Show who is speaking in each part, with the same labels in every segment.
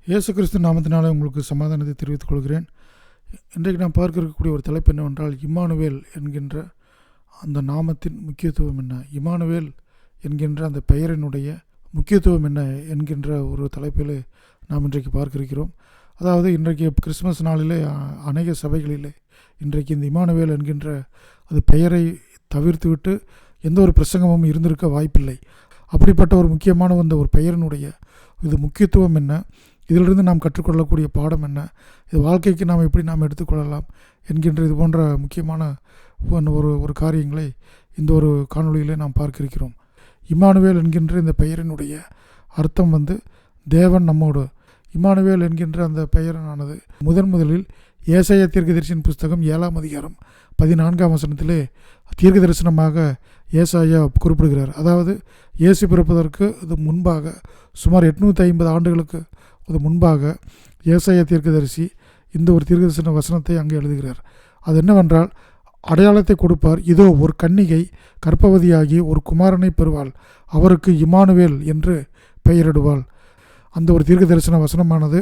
Speaker 1: இயேசு கிறிஸ்து நாமத்தினாலே உங்களுக்கு சமாதானத்தை தெரிவித்துக் கொள்கிறேன். இன்றைக்கு நான் பார்க்க இருக்கக்கூடிய ஒரு தலைப்பு என்னவென்றால், இம்மானுவேல் என்கின்ற அந்த நாமத்தின் முக்கியத்துவம் என்ன, இம்மானுவேல் என்கின்ற அந்த பெயரினுடைய முக்கியத்துவம் என்ன என்கின்ற ஒரு தலைப்பில் நாம் இன்றைக்கு பார்க்க இருக்கிறோம். அதாவது இன்றைக்கு கிறிஸ்மஸ் நாளிலே அநேக சபைகளிலே இன்றைக்கு இந்த இம்மானுவேல் என்கின்ற அது பெயரை தவிர்த்துவிட்டு எந்த ஒரு பிரசங்கமும் இருந்திருக்க வாய்ப்பில்லை. அப்படிப்பட்ட ஒரு முக்கியமான அந்த ஒரு பெயரினுடைய இது முக்கியத்துவம் என்ன, இதிலிருந்து நாம் கற்றுக்கொள்ளக்கூடிய பாடம் என்ன, இது வாழ்க்கைக்கு நாம் எப்படி நாம் எடுத்துக்கொள்ளலாம் என்கின்ற இது போன்ற முக்கியமான ஒரு காரியங்களை இந்த ஒரு காணொளியிலே நாம் பார்க்க இருக்கிறோம். இம்மானுவேல் என்கின்ற இந்த பெயரினுடைய அர்த்தம் தேவன் நம்மோடு. இம்மானுவேல் என்கின்ற அந்த பெயரானது முதலில் ஏசாயா தீர்க்கதரிசியின் புஸ்தகம் 7ஆம் அதிகாரம் 14ஆம் வசனத்திலே தீர்க்க தரிசனமாக ஏசாயா குறிப்பிடுகிறார். அதாவது இயேசு பிறப்பதற்கு இது முன்பாக சுமார் 850 ஆண்டுகளுக்கு அது முன்பாக ஏசாயா தீர்க்கதரிசி இந்த ஒரு தீர்க்கதரிசன வசனத்தை அங்கே எழுதுகிறார். அது என்னவென்றால், அடையாளத்தை கொடுப்பார், இதோ ஒரு கன்னிகை கர்ப்பவதியாகி ஒரு குமாரனை பெறுவாள், அவருக்கு இம்மானுவேல் என்று பெயரிடுவாள். அந்த ஒரு தீர்க்க தரிசன வசனமானது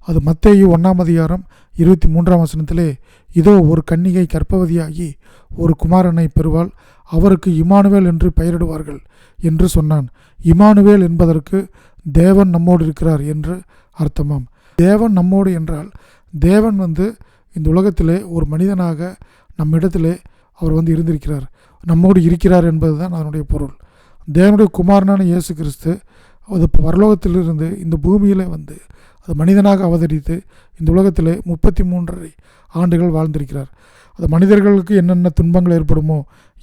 Speaker 1: அது மத்தேயு 1ஆம் அதிகாரம் 23ஆம் வசனத்திலே, இதோ ஒரு கன்னிகை கர்ப்பவதியாகி ஒரு குமாரனை பெறுவாள், அவருக்கு இம்மானுவேல் என்று பெயரிடுவார்கள் என்று சொன்னான். இம்மானுவேல் என்பதற்கு தேவன் நம்மோடு இருக்கிறார் என்று அர்த்தமாம். தேவன் நம்மோடு என்றால், தேவன் இந்த உலகத்திலே ஒரு மனிதனாக நம்மிடத்திலே அவர் இருந்திருக்கிறார், நம்மோடு இருக்கிறார் என்பது தான் அதனுடைய பொருள். தேவனுடைய குமாரனான இயேசு கிறிஸ்து அது பரலோகத்திலிருந்து இந்த பூமியில் அது மனிதனாக அவதரித்து இந்த உலகத்திலே 33.5 ஆண்டுகள் வாழ்ந்திருக்கிறார். அது மனிதர்களுக்கு என்னென்ன துன்பங்கள் ஏற்படுமோ,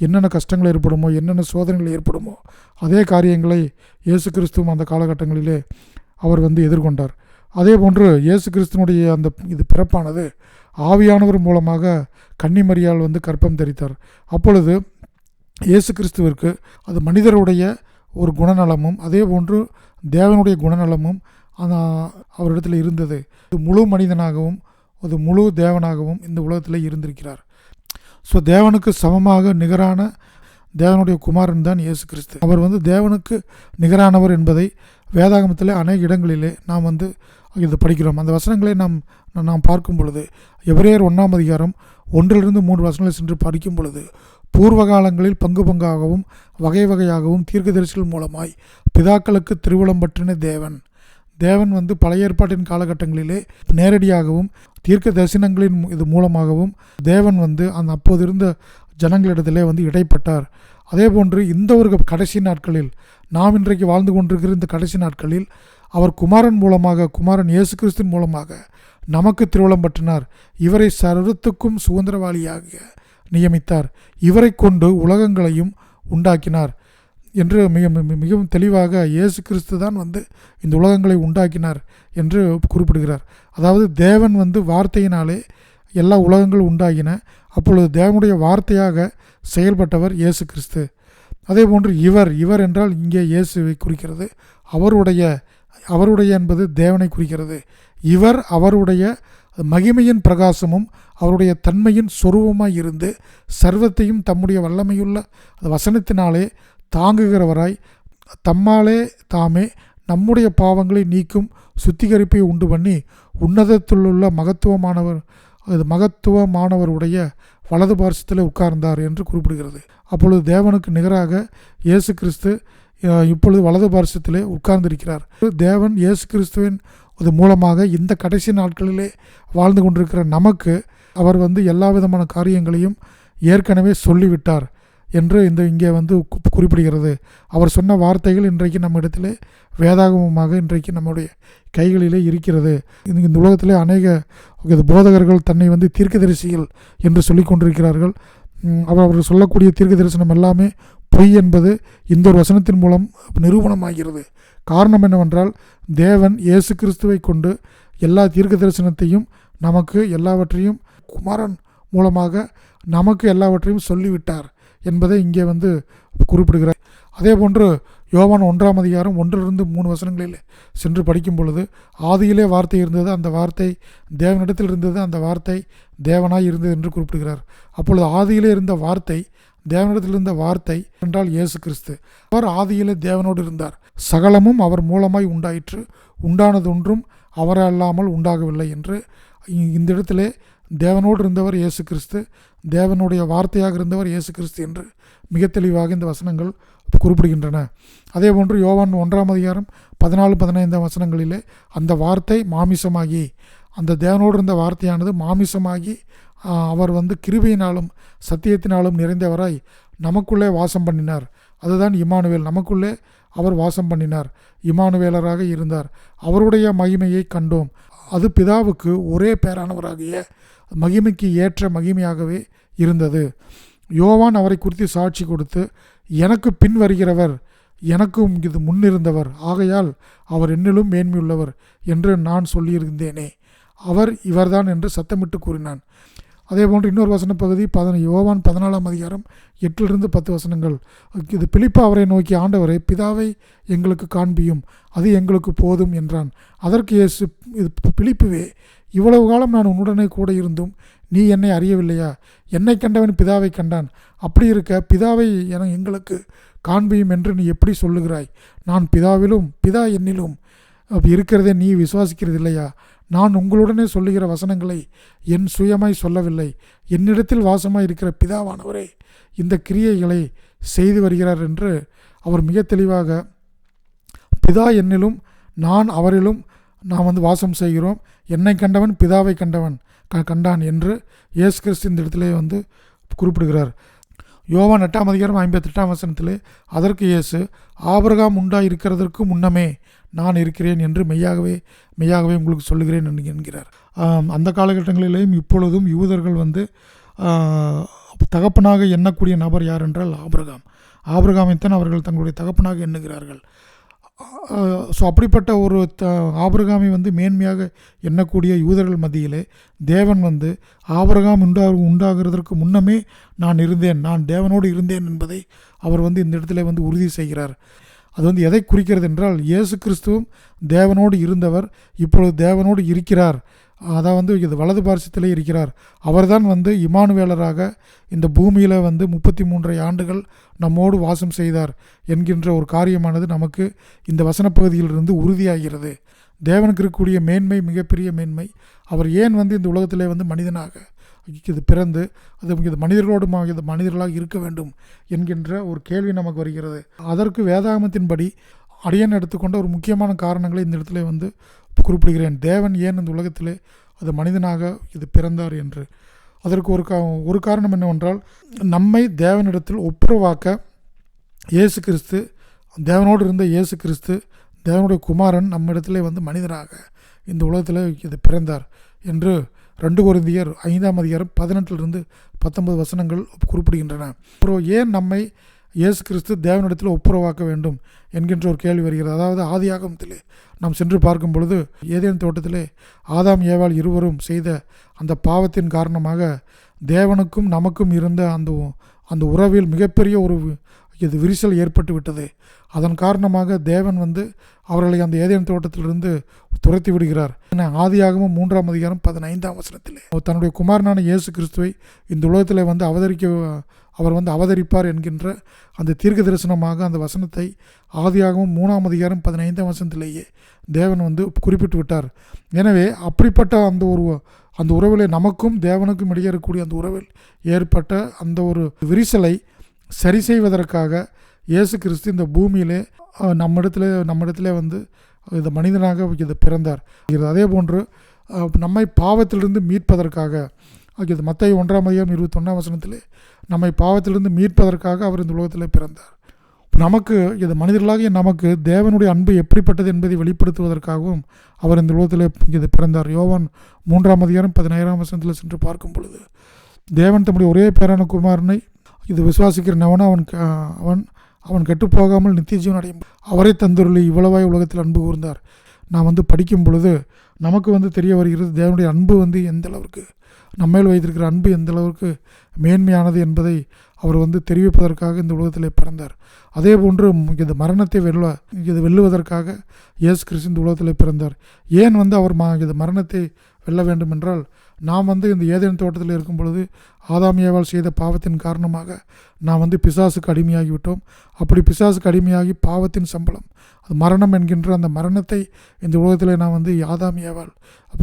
Speaker 1: என்னென்ன கஷ்டங்கள் ஏற்படுமோ, என்னென்ன சோதனைகள் ஏற்படுமோ, அதே காரியங்களை இயேசு கிறிஸ்துவும் அந்த காலகட்டங்களிலே அவர் எதிர்கொண்டார். அதே போன்று இயேசு கிறிஸ்துவனுடைய அந்த இது பிறப்பானது ஆவியானவர் மூலமாக கன்னிமரியால் கர்ப்பம் தரித்தார். அப்பொழுது இயேசு கிறிஸ்துவிற்கு அது மனிதருடைய ஒரு குணநலமும் அதே போன்று தேவனுடைய குணநலமும் அவரிடத்தில் இருந்தது. முழு மனிதனாகவும் அது முழு தேவனாகவும் இந்த உலகத்தில் இருந்திருக்கிறார். ஸோ தேவனுக்கு சமமாக நிகரான தேவனுடைய குமாரன் தான் இயேசு கிறிஸ்து. அவர் தேவனுக்கு நிகரானவர் என்பதை வேதாகமத்தில் அநேக இடங்களிலே நாம் இது படிக்கிறோம். அந்த வசனங்களை நாம் பார்க்கும் பொழுது எபிரேயர் 1ஆம் அதிகாரம் 1லிருந்து 3 வசனங்களை சென்று படிக்கும் பொழுது, பூர்வ காலங்களில் பங்கு பங்காகவும் வகை வகையாகவும் தீர்க்கதரிசிகள் மூலமாய் பிதாக்களுக்கு திருவுளம் பற்றின தேவன் பழைய ஏற்பாட்டின் காலகட்டங்களிலே நேரடியாகவும் தீர்க்க தரிசனங்களின் இது மூலமாகவும் தேவன் அந்த அப்போது இருந்த ஜனங்களிடத்திலே இடைப்பட்டார். அதே போன்று இந்த ஒரு கடைசி நாட்களில் நாம் இன்றைக்கு வாழ்ந்து கொண்டிருக்கிற இந்த கடைசி நாட்களில் அவர் குமாரன் மூலமாக, குமாரன் இயேசு கிறிஸ்துவின் மூலமாக நமக்கு திருவுளம் பற்றினார். இவரை சர்வத்துக்கும் சுதந்திரவாளியாக நியமித்தார், இவரை கொண்டு உலகங்களையும் உண்டாக்கினார் என்று மிகவும் தெளிவாக இயேசு கிறிஸ்து தான் இந்த உலகங்களை உண்டாக்கினார் என்று குறிப்பிடுகிறார். அதாவது தேவன் வார்த்தையினாலே எல்லா உலகங்களும் உண்டாகின. அப்பொழுது தேவனுடைய வார்த்தையாக செயல்பட்டவர் இயேசு கிறிஸ்து. அதே போன்று இவர் என்றால் இங்கே இயேசுவை குறிக்கிறது. அவருடைய என்பது தேவனை குறிக்கிறது. இவர் அவருடைய மகிமையின் பிரகாசமும் அவருடைய தன்மையின் சொரூபமாய் இருந்து சர்வத்தையும் தம்முடைய வல்லமையுள்ள வசனத்தினாலே தாங்குகிறவராய் தம்மாலே தாமே நம்முடைய பாவங்களை நீக்கும் சுத்திகரிப்பை உண்டு பண்ணி உன்னதத்திலுள்ள மகத்துவமானவருடைய வலது பார்சத்தில் உட்கார்ந்தார் என்று குறிப்பிடுகிறது. அப்பொழுது தேவனுக்கு நிகராக இயேசு கிறிஸ்து இப்பொழுது வலது பார்சத்திலே உட்கார்ந்திருக்கிறார். தேவன் இயேசு கிறிஸ்துவின் மூலமாக இந்த கடைசி நாட்களிலே வாழ்ந்து கொண்டிருக்கிற நமக்கு அவர் எல்லா விதமான காரியங்களையும் ஏற்கனவே சொல்லிவிட்டார் என்று இங்கே குறிப்பிடுகிறது. அவர் சொன்ன வார்த்தைகள் இன்றைக்கு நம்ம இடத்திலே வேதாகமமாக இன்றைக்கு நம்முடைய கைகளிலே இருக்கிறது. இந்த உலகத்திலே அநேக போதகர்கள் தன்னை தீர்க்கதரிசிகள் என்று சொல்லி கொண்டிருக்கிறார்கள். அவர்கள் சொல்லக்கூடிய தீர்க்க தரிசனம் எல்லாமே பொய் என்பது இந்த ஒரு வசனத்தின் மூலம் நிரூபணமாகிறது. காரணம் என்னவென்றால், தேவன் இயேசு கிறிஸ்துவை கொண்டு எல்லா தீர்க்க தரிசனத்தையும் நமக்கு எல்லாவற்றையும் குமாரன் மூலமாக நமக்கு எல்லாவற்றையும் சொல்லிவிட்டார் என்பதை இங்கே குறிப்பிடுகிறார். அதே போன்று யோவான் 1ஆம் அதிகாரம் 1லிருந்து 3 வசனங்களில் சென்று படிக்கும் பொழுது, ஆதியிலே வார்த்தை இருந்தது, அந்த வார்த்தை தேவனிடத்தில் இருந்தது, அந்த வார்த்தை தேவனாய் இருந்தது என்று குறிப்பிடுகிறார். அப்பொழுது ஆதியிலே இருந்த வார்த்தை, தேவனிடத்தில் இருந்த வார்த்தை என்றால் இயேசு கிறிஸ்து. அவர் ஆதியிலே தேவனோடு இருந்தார், சகலமும் அவர் மூலமாய் உண்டாயிற்று, உண்டானதொன்றும் அவரல்லாமல் உண்டாகவில்லை என்று இந்த இடத்திலே தேவனோடு இருந்தவர் இயேசு கிறிஸ்து, தேவனுடைய வார்த்தையாக இருந்தவர் இயேசு கிறிஸ்து என்று மிக தெளிவாக இந்த வசனங்கள் குறிப்பிடுகின்றன. அதே போன்று யோவான் 1:14-15 வசனங்களிலே அந்த வார்த்தை மாமிசமாகி, அந்த தேவனோடு இருந்த வார்த்தையானது மாமிசமாகி அவர் கிருபையினாலும் சத்தியத்தினாலும் நிறைந்தவராய் நமக்குள்ளே வாசம் பண்ணினார். அதுதான் இம்மானுவேல். நமக்குள்ளே அவர் வாசம் பண்ணினார், இம்மானுவேலராக இருந்தார். அவருடைய மகிமையை கண்டோம். அது பிதாவுக்கு ஒரே பேரானவராகிய மகிமைக்கு ஏற்ற மகிமையாகவே இருந்தது. யோவான் அவரை குறித்து சாட்சி கொடுத்து, எனக்கு பின் வருகிறவர் எனக்கும் இது முன்னிருந்தவர், ஆகையால் அவர் என்னிலும் மேன்மையுள்ளவர் என்று நான் சொல்லியிருந்தேனே, அவர் இவர்தான் என்று சத்தமிட்டு கூறினான். அதே போன்று இன்னொரு வசன பகுதி யோவான் 14:8-10 வசனங்கள். இது பிலிப்பு அவரை நோக்கி, ஆண்டவரை, பிதாவை எங்களுக்கு காண்பியும், அது எங்களுக்கு போதும் என்றான். அதற்கு இயேசு, இது பிலிப்புவே, இவ்வளவு காலம் நான் உன்னுடனே கூட இருந்தும் நீ என்னை அறியவில்லையா? என்னை கண்டவன் பிதாவை கண்டான். அப்படி இருக்க பிதாவை எங்களுக்கு காண்பியும் என்று நீ எப்படி சொல்லுகிறாய்? நான் பிதாவிலும் பிதா என்னிலும் இருக்கிறதே நீ விசுவாசிக்கிறது இல்லையா? நான் உங்களுடனே சொல்லுகிற வசனங்களை என் சுயமாய் சொல்லவில்லை, என்னிடத்தில் வாசமாய் இருக்கிற பிதாவானவரே இந்த கிரியைகளை செய்து வருகிறார் என்று அவர் மிக தெளிவாக, பிதா என்னிலும் நான் அவரிலும் நாம் வாசம் செய்கிறோம், என்னை கண்டவன் பிதாவை கண்டான் என்று இயேசு கிறிஸ்து இந்த இடத்திலே குறிப்பிடுகிறார். யோவான் 8:58 வசனத்திலே, அதற்கு இயேசு, ஆபிரகாம் இருக்கிறதற்கு முன்னமே நான் இருக்கிறேன் என்று மெய்யாகவே உங்களுக்கு சொல்லுகிறேன் என்கிறார். அந்த காலகட்டங்களிலேயும் இப்பொழுதும் யூதர்கள் தகப்பனாக எண்ணக்கூடிய நபர் யார் என்றால் ஆபிரகாமைத்தான் அவர்கள் தங்களுடைய தகப்பனாக எண்ணுகிறார்கள். ஸோ அப்படிப்பட்ட ஒரு ஆபிரகாமை மேன்மையாக எண்ணக்கூடிய யூதர்கள் மத்தியிலே தேவன் ஆபிரகாம் உண்டாகிறதற்கு முன்னமே நான் இருந்தேன், நான் தேவனோடு இருந்தேன் என்பதை அவர் இந்த இடத்துல உறுதி செய்கிறார். அது எதை குறிக்கிறது என்றால், இயேசு கிறிஸ்துவும் தேவனோடு இருந்தவர், இப்பொழுது தேவனோடு இருக்கிறார். அதான் இது வலது பார்சத்திலே இருக்கிறார். அவர்தான் இம்மானுவேலராக இந்த பூமியில் 33 ஆண்டுகள் நம்மோடு வாசம் செய்தார் என்கின்ற ஒரு காரியமானது நமக்கு இந்த வசனப்பகுதியிலிருந்து உறுதியாகிறது. தேவனுக்கு இருக்கக்கூடிய மேன்மை மிகப்பெரிய மேன்மை. அவர் ஏன் இந்த உலகத்திலே மனிதனாக இது பிறந்து அது மனிதர்களாக இருக்க வேண்டும் என்கின்ற ஒரு கேள்வி நமக்கு வருகிறது. அதற்கு வேதாகமத்தின்படி அடியன் எடுத்துக்கொண்ட ஒரு முக்கியமான காரணங்களை இந்த இடத்துல குறிப்பிடுகிறேன். தேவன் ஏன் இந்த உலகத்திலே அது மனிதனாக இது பிறந்தார் என்று. அதற்கு ஒரு காரணம் என்னவென்றால், நம்மை தேவனிடத்தில் ஒப்புரவாக்க இயேசு கிறிஸ்து, தேவனோடு இருந்த இயேசு கிறிஸ்து, தேவனுடைய குமாரன் நம்மிடத்திலே மனிதனாக இந்த உலகத்தில் இது பிறந்தார் என்று 2 கொரிந்தியர் 5:18-19 வசனங்கள் குறிப்பிடுகின்றன. அப்புறம் ஏன் நம்மை இயேசு கிறிஸ்து தேவனிடத்தில் ஒப்புரவாக்க வேண்டும் என்கின்ற ஒரு கேள்வி வருகிறது. அதாவது ஆதியாகமத்திலே நாம் சென்று பார்க்கும் பொழுது, ஏதேன் தோட்டத்திலே ஆதாம் ஏவாள் இருவரும் செய்த அந்த பாவத்தின் காரணமாக தேவனுக்கும் நமக்கும் இருந்த அந்த உறவில் மிகப்பெரிய ஒரு விரிசல் ஏற்பட்டு விட்டது. அதன் காரணமாக தேவன் அவர்களை அந்த ஏதேன் தோட்டத்திலிருந்து துரத்தி விடுகிறார். ஆதியாகமம் 3:15 வசனத்திலே தன்னுடைய குமாரனான இயேசு கிறிஸ்துவை இந்த உலகத்தில் அவர் அவதரிப்பார் என்கின்ற அந்த தீர்க்க தரிசனமாக அந்த வசனத்தை ஆதியாகமம் 3:15 வசனத்திலேயே தேவன் குறிப்பிட்டு விட்டார். எனவே அப்படிப்பட்ட அந்த உறவிலே நமக்கும் தேவனுக்கும் இடையே இருக்கக்கூடிய அந்த உறவில் ஏற்பட்ட அந்த ஒரு விரிசலை சரி செய்வதற்காக இயேசு கிறிஸ்து இந்த பூமியிலே நம்மிடத்திலே இந்த மனிதனாக இது பிறந்தார். அதே போன்று நம்மை பாவத்திலிருந்து மீட்பதற்காக, இது மத்தேயு 1:21 வசனத்திலே நம்மை பாவத்திலிருந்து மீட்பதற்காக அவர் இந்த உலகத்தில் பிறந்தார். நமக்கு இது மனிதர்களாகிய நமக்கு தேவனுடைய அன்பு எப்படிப்பட்டது என்பதை வெளிப்படுத்துவதற்காகவும் அவர் இந்த உலகத்தில் இது பிறந்தார். யோவான் 3:17 வசனத்தில் சென்று பார்க்கும் பொழுது, தேவன் தம்முடைய ஒரே பேரான குமாரனை இது விசுவாசிக்கிறவன அவன் கெட்டுப்போகாமல் நித்திய ஜீவன் அடையும் அவரை தந்துருளி இவ்வளவாய் உலகத்தில் அன்பு கூர்ந்தார். நான் படிக்கும் பொழுது நமக்கு தெரிய வருகிறது தேவனுடைய அன்பு எந்த அளவுக்கு, நம்மேல் வைத்திருக்கிற அன்பு எந்த அளவுக்கு மேன்மையானது என்பதை அவர் தெரிவிப்பதற்காக இந்த உலகத்திலே பிறந்தார். அதே போன்று இது மரணத்தை வெல்லுவதற்காக இயேசு கிறிஸ்து இந்த உலகத்தில் பிறந்தார். ஏன் அவர் இது மரணத்தை வெல்ல வேண்டும் என்றால் நாம் வந்து இந்த ஏதேன் தோட்டத்தில் இருக்கும் பொழுது ஆதாம் ஏவாள் செய்த பாவத்தின் காரணமாக நாம் பிசாசுக்கு அடிமையாகிவிட்டோம். அப்படி பிசாசுக்கு அடிமையாகி பாவத்தின் சம்பளம் அது மரணம் என்கின்ற அந்த மரணத்தை இந்த உலகத்தில் நாம் ஆதாம் ஏவாள்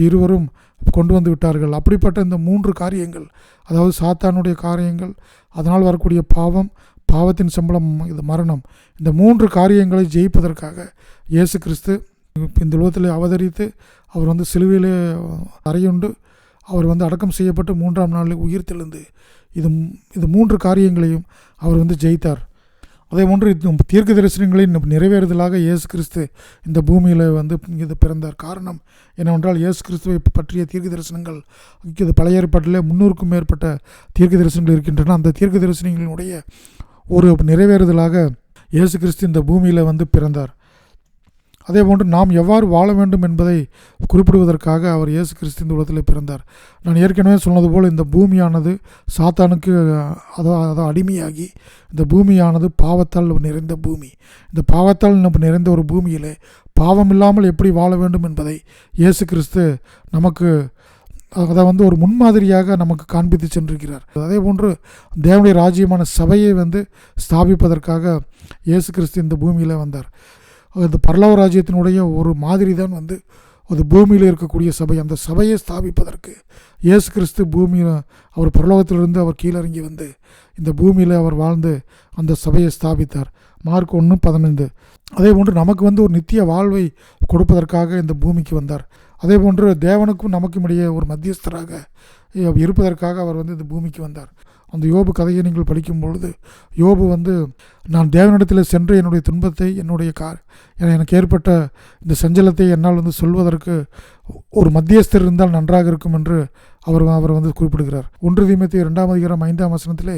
Speaker 1: இருவரும் கொண்டு வந்து விட்டார்கள். அப்படிப்பட்ட இந்த 3 காரியங்கள், அதாவது சாத்தானுடைய காரியங்கள், அதனால் வரக்கூடிய பாவத்தின் சம்பளம் இது மரணம், இந்த 3 காரியங்களை ஜெயிப்பதற்காக இயேசு கிறிஸ்து இந்த உலகத்தில் அவதரித்து அவர் சிலுவையிலே அறையுண்டு அவர் அடக்கம் செய்யப்பட்டு 3ஆம் நாளில் உயிர் தெழுந்து இது 3 காரியங்களையும் அவர் ஜெயித்தார். அதே போன்று தீர்க்க தரிசனங்களின் நிறைவேறுதலாக இயேசு கிறிஸ்து இந்த பூமியில் இது பிறந்தார். காரணம் என்னவென்றால் இயேசு கிறிஸ்துவை பற்றிய தீர்க்க தரிசனங்கள் இது பழைய ஏற்பாட்டில் 300க்கும் மேற்பட்ட தீர்க்க தரிசனங்கள் இருக்கின்றன. அந்த தீர்க்க தரிசனங்களினுடைய ஒரு நிறைவேறுதலாக இயேசு கிறிஸ்து இந்த பூமியில் பிறந்தார். அதே போன்று நாம் எவ்வாறு வாழ வேண்டும் என்பதை குறிப்பிடுவதற்காக அவர் இயேசு கிறிஸ்து இந்த உலகத்தில் பிறந்தார். நான் ஏற்கனவே சொன்னது போல் இந்த பூமியானது சாத்தானுக்கு அடிமையாகி இந்த பூமியானது பாவத்தால் நிறைந்த பூமி. இந்த பாவத்தால் நிறைந்த ஒரு பூமியிலே பாவம் இல்லாமல் எப்படி வாழ வேண்டும் என்பதை இயேசு கிறிஸ்து நமக்கு அதை ஒரு முன்மாதிரியாக நமக்கு காண்பித்து சென்றிருக்கிறார். அதே போன்று தேவனுடைய ராஜ்யமான சபையை ஸ்தாபிப்பதற்காக இயேசு கிறிஸ்து இந்த பூமியில் வந்தார். இந்த பரலோக ராஜ்யத்தினுடைய ஒரு மாதிரி தான் அது பூமியில் இருக்கக்கூடிய சபை. அந்த சபையை ஸ்தாபிப்பதற்கு இயேசு கிறிஸ்து பூமியில் அவர் பரலோகத்திலிருந்து அவர் கீழிறங்கி இந்த பூமியில் அவர் வாழ்ந்து அந்த சபையை ஸ்தாபித்தார். மார்க் 1:15. அதே போன்று நமக்கு ஒரு நித்திய வாழ்வை கொடுப்பதற்காக இந்த பூமிக்கு வந்தார். அதே போன்று தேவனுக்கும் நமக்கும் இடையே ஒரு மத்தியஸ்தராக இருப்பதற்காக அவர் இந்த பூமிக்கு வந்தார். அந்த யோபு கதையை நீங்கள் படிக்கும் பொழுது யோபு நான் தேவனிடத்தில் சென்று என்னுடைய துன்பத்தை எனக்கு ஏற்பட்ட இந்த சஞ்சலத்தை என்னால் சொல்வதற்கு ஒரு மத்தியஸ்தர் இருந்தால் நன்றாக இருக்கும் என்று அவர் குறிப்பிடுகிறார். 1 தீமோத்தேயு 2ஆம் அதிகாரம் 5ஆம் வசனத்திலே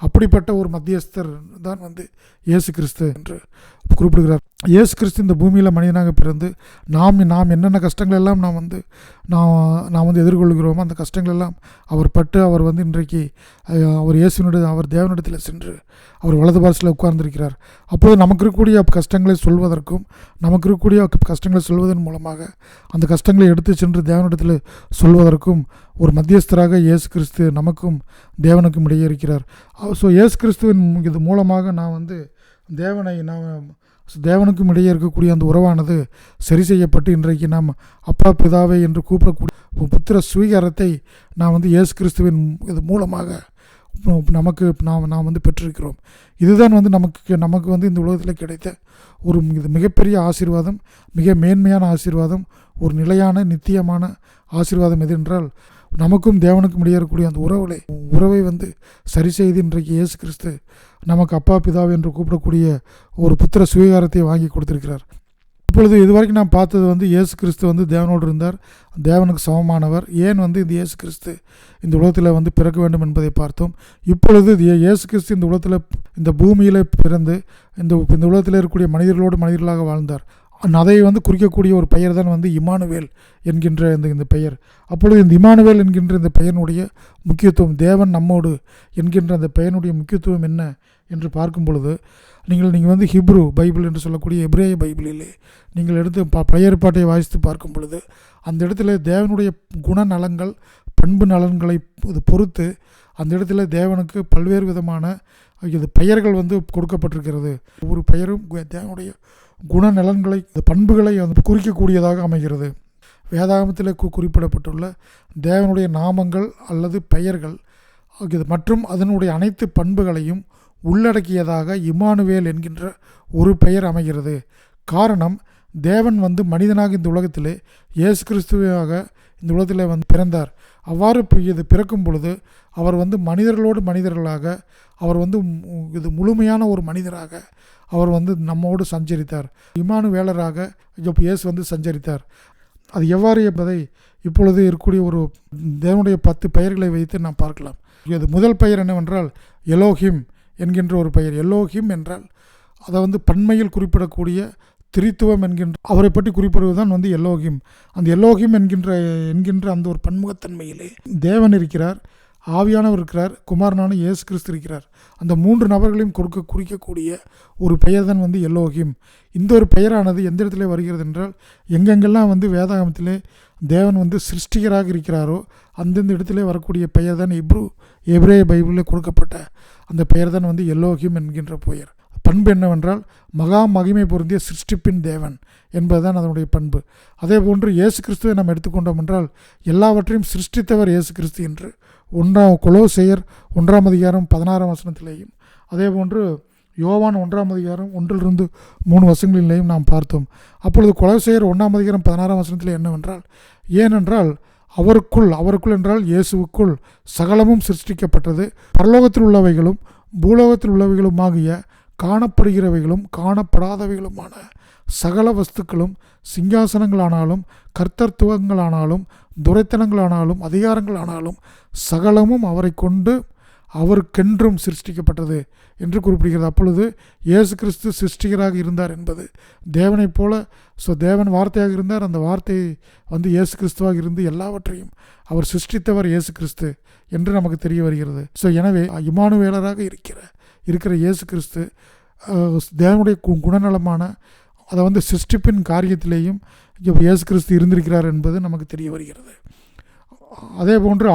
Speaker 1: அப்படிப்பட்ட ஒரு மத்தியஸ்தர் தான் இயேசு கிறிஸ்து என்று குறிப்பிடுகிறார். இயேசு கிறிஸ்து இந்த பூமியில் மனிதனாக பிறந்து நாம் என்னென்ன கஷ்டங்கள் எல்லாம் நாம் எதிர்கொள்கிறோமோ அந்த கஷ்டங்கள் எல்லாம் அவர் பட்டு அவர் இன்றைக்கு அவர் தேவனிடத்தில் சென்று அவர் வலது பாரசில் உட்கார்ந்திருக்கிறார். அப்போது நமக்கு இருக்கக்கூடிய கஷ்டங்களை சொல்வதற்கும் நமக்கு இருக்கக்கூடிய கஷ்டங்களை சொல்வதன் மூலமாக அந்த கஷ்டங்களை எடுத்து சென்று தேவனிடத்தில் சொல்வதற்கும் ஒரு மத்தியஸ்தராக இயேசு கிறிஸ்து நமக்கும் தேவனுக்கும் இடையே இருக்கிறார். ஸோ இயேசு கிறிஸ்துவின் இது மூலமாக தேவனுக்கும் இடையே இருக்கக்கூடிய அந்த உறவானது சரி செய்யப்பட்டு இன்றைக்கு நாம் அப்பா பிதாவே என்று கூப்பிடக்கூடிய புத்திர சுவீகாரத்தை நாம் இயேசு கிறிஸ்துவின் இது மூலமாக நாம் பெற்றிருக்கிறோம். இதுதான் நமக்கு இந்த உலகத்தில் கிடைத்த ஒரு மிகப்பெரிய ஆசீர்வாதம், மிக மேன்மையான ஆசீர்வாதம், ஒரு நிலையான நித்தியமான ஆசீர்வாதம். எது என்றால் நமக்கும் தேவனுக்கும் இடையே இருக்கக்கூடிய அந்த உறவை சரி செய்து இன்றைக்கு இயேசு கிறிஸ்து நமக்கு அப்பா பிதாவை என்று கூப்பிடக்கூடிய ஒரு புத்திர சுவீகாரத்தை வாங்கி கொடுத்திருக்கிறார். இப்பொழுது இதுவரைக்கும் நாம் பார்த்தது இயேசு கிறிஸ்து தேவனோடு இருந்தார், தேவனுக்கு சமமானவர். ஏன் இந்த இயேசு கிறிஸ்து இந்த உலகத்தில் பிறக்க வேண்டும் என்பதை பார்த்தோம். இப்பொழுது இயேசு கிறிஸ்து இந்த உலகத்தில் இந்த பூமியில் பிறந்து இந்த உலகத்தில் இருக்கக்கூடிய மனிதர்களாக வாழ்ந்தார். அதை குறிக்கக்கூடிய ஒரு பெயர் தான் இம்மானுவேல் என்கின்ற இந்த பெயர். அப்பொழுது இந்த இம்மானுவேல் என்கின்ற இந்த பெயரினுடைய முக்கியத்துவம், தேவன் நம்மோடு என்கின்ற அந்த பெயரினுடைய முக்கியத்துவம் என்ன என்று பார்க்கும் பொழுது நீங்கள் ஹிப்ரு பைபிள் என்று சொல்லக்கூடிய எபிரேய பைபிளிலே நீங்கள் எடுத்து பழைய ஏற்பாட்டை வாசித்து பார்க்கும் பொழுது அந்த இடத்துல தேவனுடைய குணநலங்கள் பண்பு நலன்களை பொறுத்து அந்த இடத்துல தேவனுக்கு பல்வேறு விதமான இது பெயர்கள் கொடுக்கப்பட்டிருக்கிறது. ஒவ்வொரு பெயரும் தேவனுடைய குணநலன்களை பண்புகளை குறிக்கக்கூடியதாக அமைகிறது. வேதாகமத்தில் குறிப்பிடப்பட்டுள்ள தேவனுடைய நாமங்கள் அல்லது பெயர்கள் மற்றும் அதனுடைய அனைத்து பண்புகளையும் உள்ளடக்கியதாக இம்மானுவேல் என்கின்ற ஒரு பெயர் அமைகிறது. காரணம், தேவன் மனிதனாக இந்த உலகத்திலே இயேசு கிறிஸ்துவாக இந்த உலகத்தில் பிறந்தார். அவ்வாறு இது பிறக்கும் பொழுது அவர் மனிதர்களோடு மனிதர்களாக அவர் இது முழுமையான ஒரு மனிதராக அவர் நம்மோடு சஞ்சரித்தார். இம்மானுவேலராக இயேசு சஞ்சரித்தார். அது எவ்வாறு என்பதை இப்பொழுது இருக்கக்கூடிய ஒரு தேவனுடைய 10 பெயர்களை வைத்து நாம் பார்க்கலாம். இது முதல் பெயர் என்னவென்றால் எலோஹிம் என்கின்ற ஒரு பெயர். எலோஹிம் என்றால் அதை பன்மையில் குறிப்பிடக்கூடிய திரித்துவம் என்கின்ற அவரை பற்றி குறிப்பிடுவது தான் எலோஹிம். அந்த எலோஹிம் என்கின்ற அந்த ஒரு பன்முகத்தன்மையிலே தேவன் இருக்கிறார். ஆவியானவர் இருக்கிறார், குமாரனான இயேசு கிறிஸ்து இருக்கிறார். அந்த 3 நபர்களையும் குறிக்கக்கூடிய ஒரு பெயர் தான் வந்து எலோகிம். இந்த ஒரு பெயரானது எந்த இடத்துல வருகிறது என்றால், எங்கெங்கெல்லாம் வந்து வேதாகமத்திலே தேவன் வந்து சிருஷ்டிகராக இருக்கிறாரோ அந்தந்த இடத்துல வரக்கூடிய பெயர் தான் எபிரேய பைபிளில் கொடுக்கப்பட்ட அந்த பெயர் தான் வந்து எலோகிம் என்கின்ற பெயர். பண்பு என்னவென்றால் மகா மகிமை பொருந்திய சிருஷ்டிப்பின் தேவன் என்பதுதான் அதனுடைய பண்பு. அதே போன்று இயேசு கிறிஸ்துவை நாம் எடுத்துக்கொண்டோம் என்றால் எல்லாவற்றையும் சிருஷ்டித்தவர் இயேசு கிறிஸ்து என்று கொலோசையர் 1:16 அதே போன்று யோவான் 1:1-3 நாம் பார்த்தோம். அப்பொழுது கொலோசையர் 1:16 என்னவென்றால், ஏனென்றால் அவருக்குள் என்றால் இயேசுவுக்குள் சகலமும் சிருஷ்டிக்கப்பட்டது, பரலோகத்தில் உள்ளவைகளும் பூலோகத்தில் உள்ளவைகளுமாகிய காணப்படுகிறவைகளும் காணப்படாதவைகளுமான சகல வஸ்துக்களும், சிங்காசனங்களானாலும் கர்த்தத்துவங்களானாலும் துரைத்தனங்களானாலும் அதிகாரங்களானாலும் சகலமும் அவரை கொண்டு அவருக்கென்றும் சிருஷ்டிக்கப்பட்டது என்று குறிப்பிடுகிறது. அப்பொழுது இயேசு கிறிஸ்து சிருஷ்டிகராக இருந்தார் என்பது தேவனைப் போல. தேவன் வார்த்தையாக இருந்தார், அந்த வார்த்தை வந்து இயேசு கிறிஸ்துவாக இருந்து எல்லாவற்றையும் அவர் சிருஷ்டித்தவர் இயேசு கிறிஸ்து என்று நமக்கு தெரிய வருகிறது. எனவே இம்மானுவேலராக இருக்கிற இயேசு கிறிஸ்து தேவனுடைய குணநலமான அதை வந்து சிருஷ்டிப்பின் காரியத்திலேயும் இயேசு கிறிஸ்து இருந்திருக்கிறார் என்பது நமக்கு தெரிய வருகிறது. அதே போன்று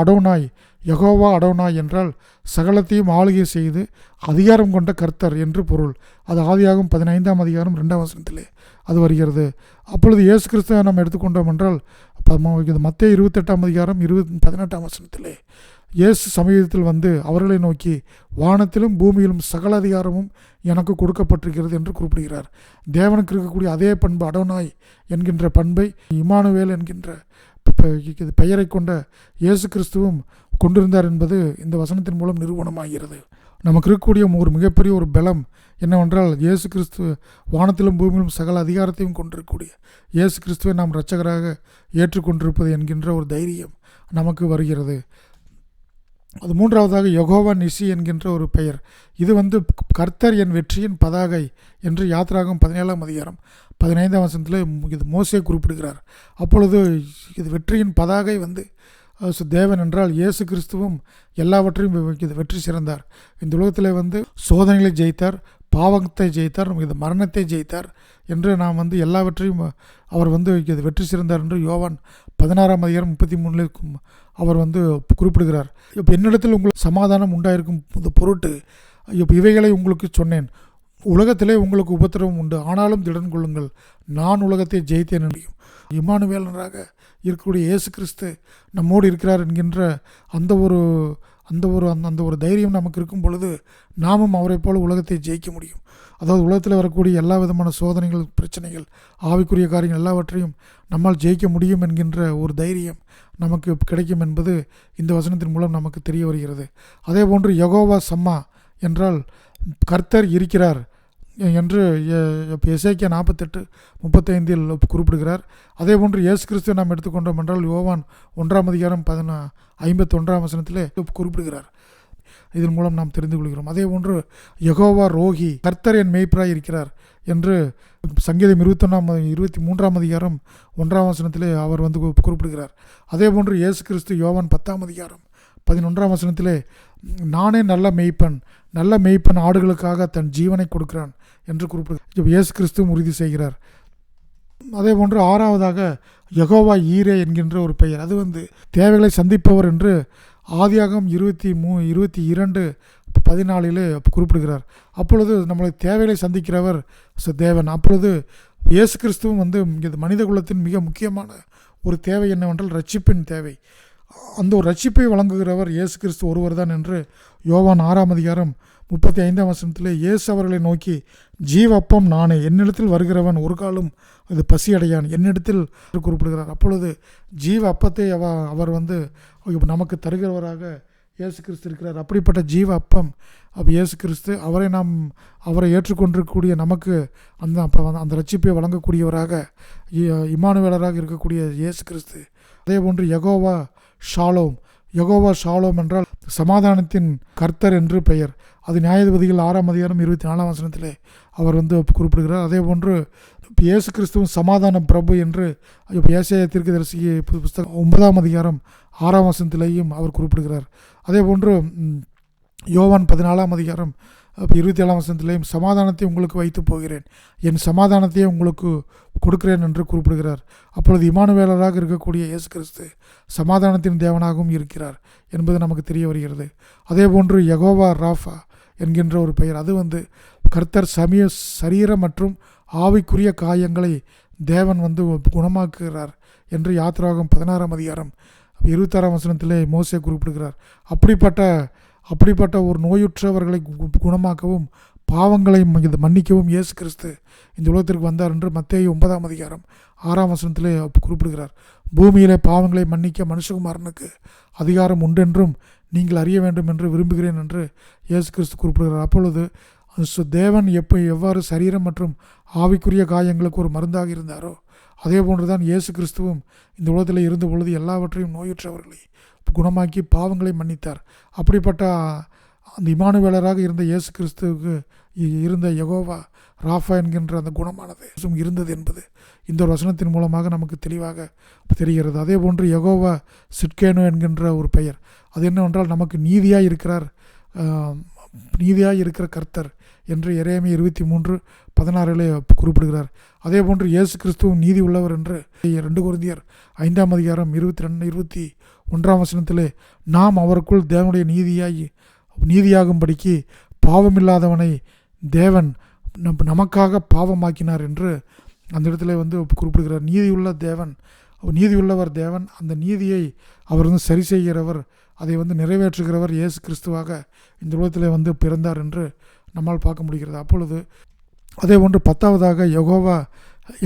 Speaker 1: யெகோவா அடோனாய் என்றால் சகலத்தையும் ஆளுகை செய்து அதிகாரம் கொண்ட கர்த்தர் என்று பொருள். அது ஆதியாகமம் 15:2 அது வருகிறது. அப்பொழுது இயேசு கிறிஸ்துவை நாம் எடுத்துக்கொண்டோம் என்றால் மத்தேயு 28:18 இயேசு சமீபத்தில் வந்து அவர்களை நோக்கி வானத்திலும் பூமியிலும் சகல அதிகாரமும் எனக்கு கொடுக்கப்பட்டிருக்கிறது என்று குறிப்பிடுகிறார். தேவனுக்கு இருக்கக்கூடிய அதே பண்பு அடோனாய் என்கின்ற பண்பை இம்மானுவேல் என்கின்ற பெயரை கொண்ட இயேசு கிறிஸ்துவும் கொண்டிருந்தார் என்பது இந்த வசனத்தின் மூலம் நிரூபணமாகிறது. நமக்கு இருக்கக்கூடிய ஒரு மிகப்பெரிய ஒரு பலம் என்னவென்றால், இயேசு கிறிஸ்து வானத்திலும் பூமியிலும் சகல அதிகாரத்தையும் கொண்டிருக்கக்கூடிய இயேசு கிறிஸ்துவை நாம் இரட்சகராக ஏற்றுக்கொண்டிருப்பது என்கின்ற ஒரு தைரியம் நமக்கு வருகிறது. அது மூன்றாவதாக யெகோவா நிசி என்கின்ற ஒரு பெயர். இது வந்து கர்த்தர் என் வெற்றியின் பதாகை என்று யாத்திராகமம் 17:15 இது மோசே குறிப்பிடுகிறார். அப்பொழுது இது வெற்றியின் பதாகை வந்து தேவன் என்றால் இயேசு கிறிஸ்துவும் எல்லாவற்றையும் வெற்றி சிறந்தார். இந்த உலகத்தில் வந்து சோதனைகளை ஜெயித்தார், பாவத்தை ஜெயித்தார், இது மரணத்தை ஜெயித்தார் என்று நாம் வந்து எல்லாவற்றையும் அவர் வந்து இது வெற்றி சிறந்தார் என்று யோவான் 16:33 அவர் வந்து குறிப்பிடுகிறார். இப்போ என்னிடத்தில் உங்களுக்கு சமாதானம் உண்டாயிருக்கும் பொருட்டு இவைகளை உங்களுக்கு சொன்னேன். உலகத்திலே உங்களுக்கு உபத்திரவம் உண்டு, ஆனாலும் திடன் கொள்ளுங்கள், நான் உலகத்தை ஜெயித்தேன் என்றும். இம்மானுவேலராக இருக்கக்கூடிய இயேசு கிறிஸ்து நம்மோடு இருக்கிறார் என்கின்ற அந்த ஒரு தைரியம் நமக்கு இருக்கும் பொழுது நாமும் அவரை போல உலகத்தை ஜெயிக்க முடியும். அதாவது உலகத்தில் வரக்கூடிய எல்லா விதமான சோதனைகள், பிரச்சனைகள், ஆவிக்குரிய காரியங்கள் எல்லாவற்றையும் நம்மால் ஜெயிக்க முடியும் என்கின்ற ஒரு தைரியம் நமக்கு கிடைக்கும் என்பது இந்த வசனத்தின் மூலம் நமக்கு தெரிய வருகிறது. அதே போன்று யெகோவா சம்மா என்றால் கர்த்தர் இருக்கிறார் என்று எசேக்கியா 48:35 குறிப்பிடுகிறார். அதே போன்று இயேசு கிறிஸ்துவை நாம் எடுத்துக்கொண்டோம் என்றால் யோவான் 1:51 குறிப்பிடுகிறார். இதன் மூலம் நாம் தெரிந்து கொள்கிறோம். அதே போன்று யெகோவா ரோகி, கர்த்தர் என் மேய்ப்பராய் இருக்கிறார் என்று சங்கீதம் 23:1 அவர் வந்து குறிப்பிடுகிறார். அதே போன்று இயேசு கிறிஸ்து யோவான் 10:11 நானே நல்ல மேய்ப்பன் ஆடுகளுக்காக தன் ஜீவனை கொடுக்கிறான் என்று குறிப்பிடுகிறார். இயேசு கிறிஸ்துவும் உறுதி செய்கிறார். அதே போன்று ஆறாவதாக யெகோவா ஈரே என்கின்ற ஒரு பெயர். அது வந்து தேவைகளை சந்திப்பவர் என்று ஆதியாகமம் 22:14 குறிப்பிடுகிறார். அப்பொழுது நம்மளை தேவைகளை சந்திக்கிறவர் தேவன். அப்பொழுது இயேசு கிறிஸ்துவும் வந்து மனித குலத்தின் மிக முக்கியமான ஒரு தேவை என்னவென்றால் ரட்சிப்பின் தேவை. அந்த ஒரு ரட்சிப்பை வழங்குகிறவர் இயேசு கிறிஸ்து ஒருவர் தான் என்று யோவான் 6:35 இயேசு அவர்களை நோக்கி ஜீவ அப்பம் நானே, என்னிடத்தில் வருகிறவன் ஒரு காலம் அது பசியடையான் என்னிடத்தில் குறிப்பிடுகிறார். அப்பொழுது ஜீவ அப்பத்தை அவர் வந்து நமக்கு தருகிறவராக இயேசு கிறிஸ்து இருக்கிறார். அப்படிப்பட்ட ஜீவ அப்பம் இயேசு கிறிஸ்து, அவரை ஏற்றுக்கொண்டிருக்கக்கூடிய நமக்கு அந்த ரட்சிப்பை வழங்கக்கூடியவராக இம்மானுவேலராக இருக்கக்கூடிய இயேசு கிறிஸ்து. அதே போன்று யெகோவா ஷாலோம் என்றால் சமாதானத்தின் கர்த்தர் என்று பெயர். அது நியாயாதிபதிகள் 6:24 அவர் வந்து குறிப்பிடுகிறார். அதே போன்று இப்போ இயேசு கிறிஸ்துவும் சமாதான பிரபு என்று இப்போ ஏசாயா தீர்க்கதரிசி புஸ்தகம் 9ஆம் அதிகாரம் 6ஆம் வசனத்திலேயும் அவர் குறிப்பிடுகிறார். அதே போன்று யோவான் 14ஆம் அதிகாரம் 27ஆம் வசனத்திலேயும் சமாதானத்தை உங்களுக்கு வைத்து போகிறேன், என் சமாதானத்தையே உங்களுக்கு கொடுக்கிறேன் என்று குறிப்பிடுகிறார். அப்பொழுது இம்மானுவேலராக இருக்கக்கூடிய இயேசு கிறிஸ்து சமாதானத்தின் தேவனாகவும் இருக்கிறார் என்பது நமக்கு தெரிய வருகிறது. அதே போன்று யெகோவா ராஃபா என்கின்ற ஒரு பெயர், அது கர்த்தர் சரீர மற்றும் ஆவிக்குரிய காயங்களை தேவன் குணமாக்குகிறார் என்று யாத்திராகமம் 16ஆம் அதிகாரம் 26ஆம் வசனத்திலே மோசே குறிப்பிடுகிறார். அப்படிப்பட்ட ஒரு நோயுற்றவர்களை குணமாக்கவும் பாவங்களை மன்னிக்கவும் இயேசு கிறிஸ்து இந்த உலகத்திற்கு வந்தார் என்று மத்தேயு 9ஆம் அதிகாரம் 6ஆம் வசனத்திலே குறிப்பிடுகிறார். பூமியிலே பாவங்களை மன்னிக்க மனுஷகுமாரனுக்கு அதிகாரம் உண்டென்றும் நீங்கள் அறிய வேண்டும் என்று விரும்புகிறேன் என்று இயேசு கிறிஸ்து குறிப்பிடுகிறார். அப்பொழுது தேவன் எவ்வாறு சரீரம் மற்றும் ஆவிக்குரிய காயங்களுக்கு ஒரு மருந்தாக இருந்தாரோ அதே போன்றுதான் இயேசு கிறிஸ்துவும் இந்த உலகத்தில் இருந்த பொழுது எல்லாவற்றையும் நோயுற்றவர்களை குணமாக்கி பாவங்களை மன்னித்தார். அப்படிப்பட்ட அந்த இம்மானுவேலராக இருந்த இயேசு கிறிஸ்துவுக்கு இருந்த யெகோவா ராஃபா என்கின்ற அந்த குணமானது இருந்தது என்பது இந்த ஒரு வசனத்தின் மூலமாக நமக்கு தெளிவாக தெரிகிறது. அதே போன்று யெகோவா சிட்கேனோ என்கின்ற ஒரு பெயர், அது என்னவென்றால் நமக்கு நீதியாக இருக்கிற கர்த்தர் என்று எரேமியா 23:16 குறிப்பிடுகிறார். அதே போன்று இயேசு கிறிஸ்துவும் நீதி உள்ளவர் என்று 2 கொரிந்தியர் 5ஆம் அதிகாரம் 22-21ஆம் வசனத்திலே நாம் அவருக்குள் தேவனுடைய நீதியாகும்படிக்கு பாவமில்லாதவனை தேவன் நமக்காக பாவமாக்கினார் என்று அந்த இடத்துல குறிப்பிடுகிறார். நீதியுள்ளவர் தேவன், அந்த நீதியை அவர் சரி செய்கிறவர், அதை நிறைவேற்றுகிறவர் இயேசு கிறிஸ்துவாக இந்த உலகத்தில் பிறந்தார் என்று நம்மால் பார்க்க முடிகிறது. அப்பொழுது அதே போன்று 10வதாக யெகோவா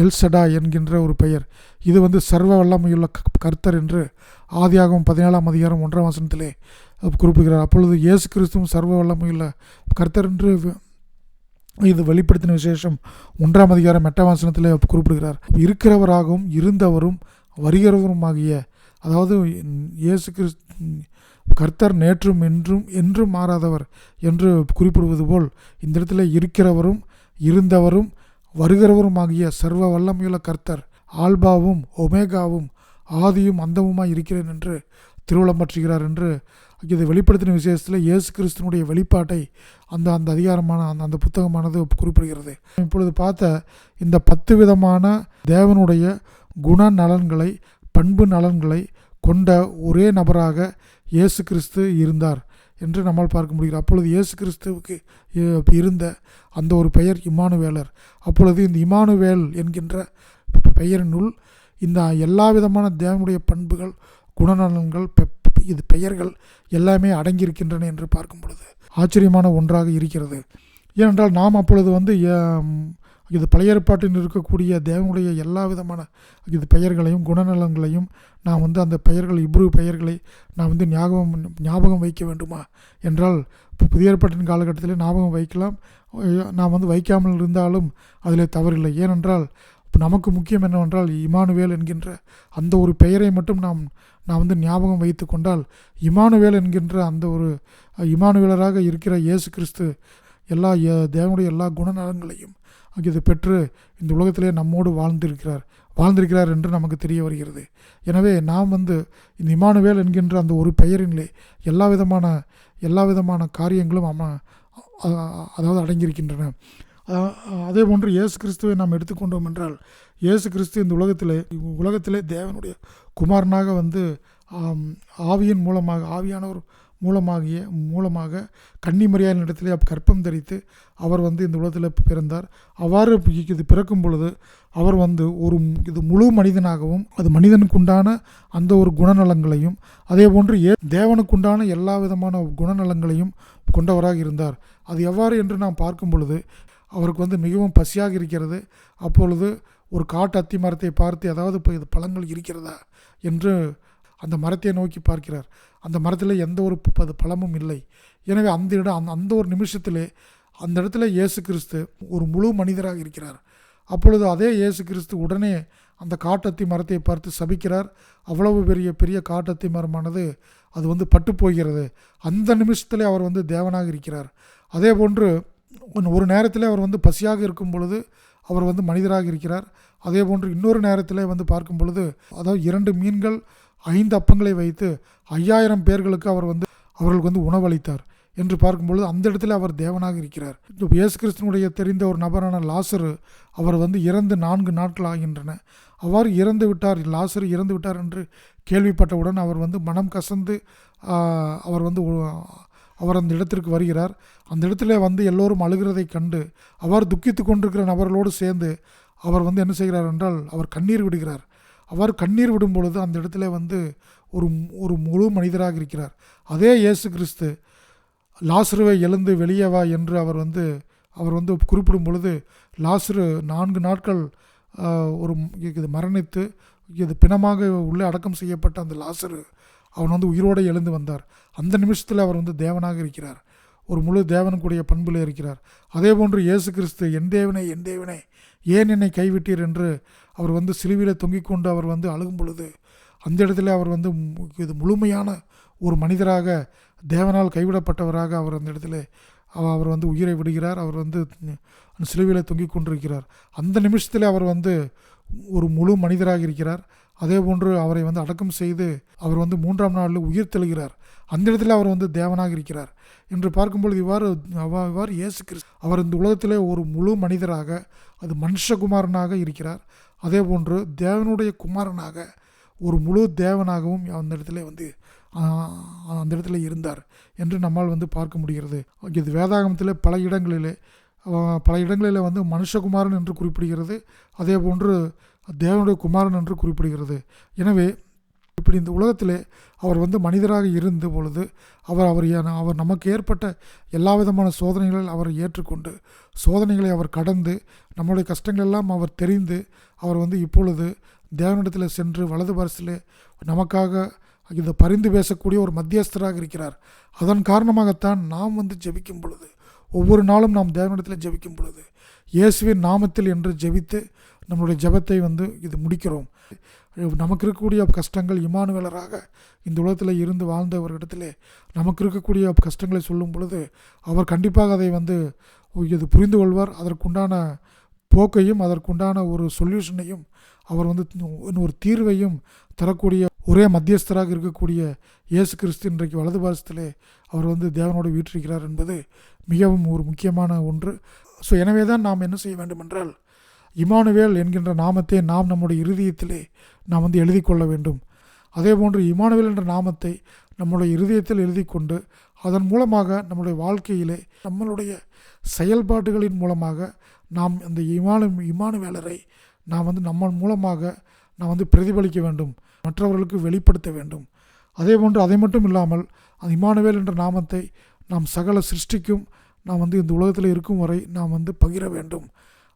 Speaker 1: எல்சடா என்கின்ற ஒரு பெயர், இது சர்வ வல்லமையுள்ள கர்த்தர் என்று ஆதியாகமம் 17ஆம் அதிகாரம் 1ஆம் வசனத்திலே குறிப்பிடுகிறார். அப்பொழுது இயேசு கிறிஸ்துவும் சர்வ வல்லமையுள்ள கர்த்தர் என்று இது வெளிப்படுத்தின விசேஷம் 1ஆம் அதிகாரம் 8ஆம் வசனத்திலே குறிப்பிடுகிறார். இருக்கிறவராகவும் இருந்தவரும் வருகிறவருமாகிய, அதாவது இயேசு கிறிஸ்து கர்த்தர் நேற்றும் என்றும் மாறாதவர் என்று குறிப்பிடுவது போல் இந்த இடத்துல இருக்கிறவரும் இருந்தவரும் வருகிறவருமாகிய சர்வ வல்லமையுள்ள கர்த்தர் ஆல்பாவும் ஒமேகாவும் ஆதியும் அந்தமுமாய் இருக்கிறேன் என்று திருவுளம் பற்றுகிறார் என்று இது வெளிப்படுத்தின விசேஷத்தில் இயேசு கிறிஸ்துவனுடைய வெளிப்பாட்டை அந்த அதிகாரமான அந்த புத்தகமானது குறிப்பிடுகிறது. இப்பொழுது பார்த்த இந்த 10 விதமான தேவனுடைய குணநலன்களை, பண்பு நலன்களை கொண்ட ஒரே நபராக இயேசு கிறிஸ்து இருந்தார் என்று நம்மால் பார்க்க முடிகிறது. அப்பொழுது இயேசு கிறிஸ்துவுக்கு இருந்த அந்த ஒரு பெயர் இம்மானுவேலர். அப்பொழுது இந்த இம்மானுவேல் என்கின்ற பெயரினுள் இந்த எல்லா விதமான தேவனுடைய பண்புகள், குணநலன்கள், இது பெயர்கள் எல்லாமே அடங்கியிருக்கின்றன என்று பார்க்கும் பொழுது ஆச்சரியமான ஒன்றாக இருக்கிறது. ஏனென்றால் நாம் அப்பொழுது இது பழைய ஏற்பாட்டில் இருக்கக்கூடிய தேவனுடைய எல்லா விதமான இது பெயர்களையும் குணநலன்களையும் நாம் அந்த பெயர்கள், இப்ரு பெயர்களை நாம் ஞாபகம் வைக்க வேண்டுமா என்றால் புதிய ஏற்பாட்டின் காலகட்டத்தில் ஞாபகம் வைக்கலாம். நாம் வைக்காமல் இருந்தாலும் அதில் தவறில்லை. ஏனென்றால் நமக்கு முக்கியம் என்னவென்றால் இம்மானுவேல் என்கின்ற அந்த ஒரு பெயரை மட்டும் நாம் ஞாபகம் வைத்து கொண்டால், இம்மானுவேல் என்கின்ற அந்த ஒரு இம்மானுவேலராக இருக்கிற இயேசு கிறிஸ்து எல்லா தேவனுடைய எல்லா குணநலன்களையும் இது பெற்று இந்த உலகத்திலே நம்மோடு வாழ்ந்திருக்கிறார் என்று நமக்கு தெரிய வருகிறது. எனவே நாம் இந்த இம்மானுவேல் என்கின்ற அந்த ஒரு பெயரிலே எல்லா விதமான காரியங்களும் அதாவது அடங்கியிருக்கின்றன. அதே போன்று இயேசு கிறிஸ்துவை நாம் எடுத்துக்கொண்டோம் என்றால், இயேசு கிறிஸ்து இந்த உலகத்திலே தேவனுடைய குமாரனாக ஆவியின் மூலமாக, ஆவியானவர் மூலமாக கன்னிமரியாளின் இடத்திலே கற்பம் தரித்து அவர் இந்த உலகத்தில் பிறந்தார். அவ்வாறு இது பிறக்கும் பொழுது அவர் இது முழு மனிதனாகவும், அது மனிதனுக்குண்டான அந்த ஒரு குணநலங்களையும், அதே போன்று தேவனுக்குண்டான எல்லா விதமான குணநலங்களையும் கொண்டவராக இருந்தார். அது எவ்வாறு என்று நாம் பார்க்கும் பொழுது அவருக்கு மிகவும் பசியாக இருக்கிறது. அப்பொழுது ஒரு காட்டு அத்தி மரத்தை பார்த்து, அதாவது இப்போ இது பழங்கள் இருக்கிறதா என்று அந்த மரத்தை நோக்கி பார்க்கிறார். அந்த மரத்தில் எந்த ஒரு பழமும் இல்லை. எனவே அந்த ஒரு நிமிஷத்திலே அந்த இடத்துல இயேசு கிறிஸ்து ஒரு முழு மனிதராக இருக்கிறார். அப்பொழுது அதே இயேசு கிறிஸ்து உடனே அந்த காட்டத்தி மரத்தை பார்த்து சபிக்கிறார். அவ்வளவு பெரிய காட்டத்தி மரமானது அது பட்டு போகிறது. அந்த நிமிஷத்திலே அவர் தேவனாக இருக்கிறார். அதே போன்று ஒரு நேரத்தில் அவர் பசியாக இருக்கும் பொழுது அவர் வந்து மனிதராக இருக்கிறார். அதே போன்று இன்னொரு நேரத்தில் வந்து பார்க்கும் பொழுது, அதாவது 2 மீன்கள் 5 அப்பங்களை வைத்து 5000 பேர்களுக்கு அவர்களுக்கு வந்து உணவளித்தார் என்று பார்க்கும்பொழுது அந்த இடத்துல அவர் தேவனாக இருக்கிறார். இயேசு கிறிஸ்துனுடைய தெரிந்த ஒரு நபரான லாசரு, அவர் வந்து இறந்து 4 நாட்கள் ஆகின்றன. அவ்வாறு இறந்து விட்டார், லாசரு இறந்து விட்டார் என்று கேள்விப்பட்டவுடன் அவர் வந்து மனம் கசந்து அவர் அந்த இடத்திற்கு வருகிறார். அந்த இடத்துல வந்து எல்லோரும் அழுகிறதை கண்டு அவர் துக்கித்து கொண்டிருக்கிற நபர்களோடு சேர்ந்து அவர் வந்து என்ன செய்கிறார் என்றால் அவர் கண்ணீர் விடுகிறார். அவர் கண்ணீர் விடும் பொழுது அந்த இடத்துல வந்து ஒரு முழு மனிதராக இருக்கிறார். அதே இயேசு கிறிஸ்து லாசருவை எழுந்து வெளியே வா என்று அவர் வந்து குறிப்பிடும் பொழுது, லாசரு 4 நாட்கள் இது மரணித்து இது பிணமாக உள்ளே அடக்கம் செய்யப்பட்ட அந்த லாசரு அவன் வந்து உயிரோடு எழுந்து வந்தார். அந்த நிமிஷத்தில் அவர் வந்து தேவனாக இருக்கிறார், ஒரு முழு தேவனுக்குரிய பண்பில் இருக்கிறார். அதே போன்று இயேசு கிறிஸ்து என் தேவனே என் தேவனே ஏன் என்னை கைவிட்டீர் என்று அவர் வந்து சிலுவையில் தொங்கிக் கொண்டு அவர் வந்து அழுகும் பொழுது அந்த இடத்துல அவர் வந்து இது முழுமையான ஒரு மனிதராக, தேவனால் கைவிடப்பட்டவராக அவர் அந்த இடத்துல அவர் வந்து உயிரை விடுகிறார். அவர் வந்து சிலுவையில் தொங்கிக் கொண்டிருக்கிறார். அந்த நிமிஷத்தில் அவர் வந்து ஒரு முழு மனிதராக இருக்கிறார். அதே போன்று அவரை வந்து அடக்கம் செய்து அவர் வந்து 3ஆம் நாளில் உயிர் தெழுகிறார். அந்த இடத்துல அவர் வந்து தேவனாக இருக்கிறார் என்று பார்க்கும்பொழுது இவ்வாறு இயேசு கிறிஸ்து அவர் இந்த உலகத்திலே ஒரு முழு மனிதராக, அது மனுஷகுமாரனாக இருக்கிறார். அதே போன்று தேவனுடைய குமாரனாக ஒரு முழு தேவனாகவும் அந்த இடத்துல இருந்தார் என்று நம்மால் வந்து பார்க்க முடிகிறது. இது வேதாகமத்தில் பல இடங்களில் வந்து மனுஷகுமாரன் என்று குறிப்பிடுகிறது, அதே போன்று தேவனுடைய குமாரன் என்று குறிப்பிடுகிறது. எனவே இப்படி இந்த உலகத்திலே அவர் வந்து மனிதராக இருந்த பொழுது அவர் நமக்கு ஏற்பட்ட எல்லா விதமான சோதனைகளில் அவர் ஏற்றுக்கொண்டு, சோதனைகளை அவர் கடந்து, நம்முடைய கஷ்டங்களெல்லாம் அவர் தெரிந்து, அவர் வந்து இப்பொழுது தேவனிடத்தில் சென்று வலது பரிசிலே நமக்காக இந்த பரிந்து பேசக்கூடிய ஒரு மத்தியஸ்தராக இருக்கிறார். அதன் காரணமாகத்தான் நாம் வந்து ஜெபிக்கும் பொழுது, ஒவ்வொரு நாளும் நாம் தேவனிடத்தில் ஜெபிக்கும் பொழுது இயேசுவின் நாமத்தில் என்று ஜெபித்து நம்மளுடைய ஜெபத்தை வந்து இது முடிக்கிறோம். நமக்கு இருக்கக்கூடிய கஷ்டங்கள் இம்மானுவேலராக இந்த உலகத்தில் இருந்து வாழ்ந்தவர்களிடத்திலே நமக்கு இருக்கக்கூடிய கஷ்டங்களை சொல்லும் பொழுது அவர் கண்டிப்பாக அதை வந்து இது புரிந்து கொள்வார். அதற்குண்டான போக்கையும் அதற்குண்டான ஒரு சொல்யூஷனையும் அவர் வந்து ஒரு தீர்வையும் தரக்கூடிய ஒரே மத்தியஸ்தராக இருக்கக்கூடிய இயேசு கிறிஸ்து இன்றைக்கு வலது பாரசத்திலே அவர் வந்து தேவனோடு வீற்றிருக்கிறார் என்பது மிகவும் ஒரு முக்கியமான ஒன்று. ஸோ எனவே தான் நாம் என்ன செய்ய வேண்டும் என்றால், இம்மானுவேல் என்கின்ற நாமத்தை நாம் நம்முடைய இருதயத்திலே நாம் வந்து எழுதி கொள்ள வேண்டும். அதே போன்று இம்மானுவேல் என்ற நாமத்தை நம்முடைய இருதயத்தில் எழுதி கொண்டு அதன் மூலமாக நம்முடைய வாழ்க்கையிலே நம்மளுடைய செயல்பாடுகளின் மூலமாக நாம் அந்த இம்மானுவேலரை நாம் வந்து நம்ம மூலமாக நாம் வந்து பிரதிபலிக்க வேண்டும், மற்றவர்களுக்கு வெளிப்படுத்த வேண்டும். அதே போன்று அதை மட்டும் இல்லாமல் அந்த இம்மானுவேல் என்ற நாமத்தை நாம் சகல சிருஷ்டிக்கும் நாம் வந்து இந்த உலகத்தில் இருக்கும் வரை நாம் வந்து பகிர வேண்டும்,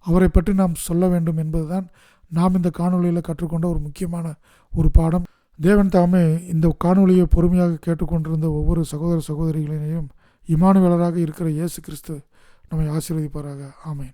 Speaker 1: அவரை பற்றி நாம் சொல்ல வேண்டும் என்பதுதான் நாம் இந்த காணொளியில் கற்றுக்கொண்ட ஒரு முக்கியமான ஒரு பாடம். தேவன் தாமே இந்த காணொளியை பொறுமையாக கேட்டுக்கொண்டிருந்த ஒவ்வொரு சகோதர சகோதரிகளையும் இம்மானுவேலராக இருக்கிற இயேசு கிறிஸ்து நம்மை ஆசீர்வதிப்பாராக. ஆமென்.